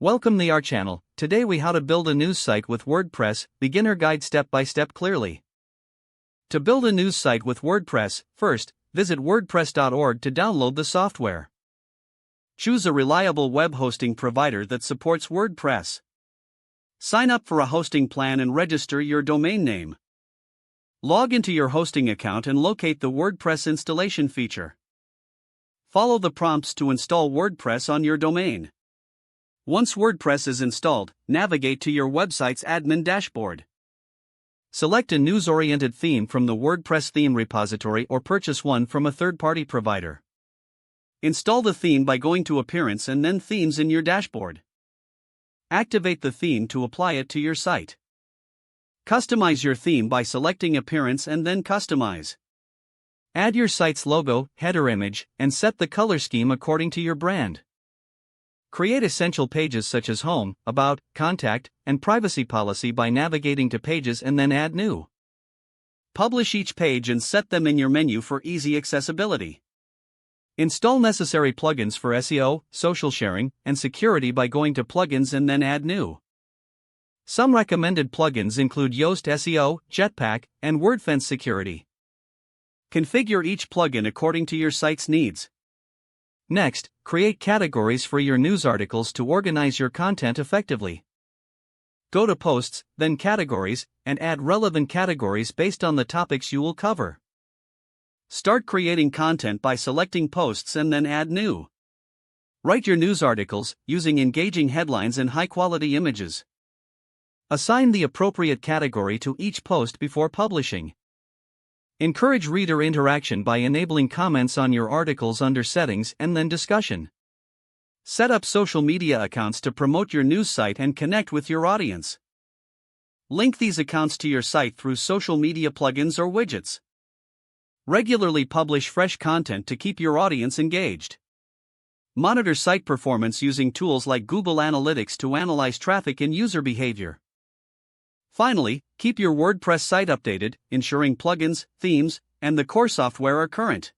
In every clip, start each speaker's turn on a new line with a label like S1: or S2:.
S1: Welcome to our channel. Today we how to build a news site with WordPress, beginner guide step by step clearly. To build a news site with WordPress, first, visit wordpress.org to download the software. Choose a reliable web hosting provider that supports WordPress. Sign up for a hosting plan and register your domain name. Log into your hosting account and locate the WordPress installation feature. Follow the prompts to install WordPress on your domain. Once WordPress is installed, navigate to your website's admin dashboard. Select a news-oriented theme from the WordPress theme repository or purchase one from a third-party provider. Install the theme by going to Appearance and then Themes in your dashboard. Activate the theme to apply it to your site. Customize your theme by selecting Appearance and then Customize. Add your site's logo, header image, and set the color scheme according to your brand. Create essential pages such as Home, About, Contact, and Privacy Policy by navigating to Pages and then add New. Publish each page and set them in your menu for easy accessibility. Install necessary plugins for SEO, social sharing, and security by going to Plugins and then add New. Some recommended plugins include Yoast SEO, Jetpack, and WordFence Security. Configure each plugin according to your site's needs. Next, create categories for your news articles to organize your content effectively. Go to Posts, then Categories, and add relevant categories based on the topics you will cover. Start creating content by selecting Posts and then add New. Write your news articles using engaging headlines and high-quality images. Assign the appropriate category to each post before publishing. Encourage reader interaction by enabling comments on your articles under Settings and then Discussion. Set up social media accounts to promote your news site and connect with your audience. Link these accounts to your site through social media plugins or widgets. Regularly publish fresh content to keep your audience engaged. Monitor site performance using tools like Google Analytics to analyze traffic and user behavior. Finally, keep your WordPress site updated, ensuring plugins, themes, and the core software are current.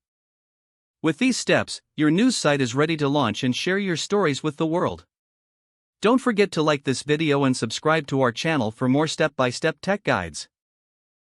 S1: With these steps, your news site is ready to launch and share your stories with the world. Don't forget to like this video and subscribe to our channel for more step-by-step tech guides.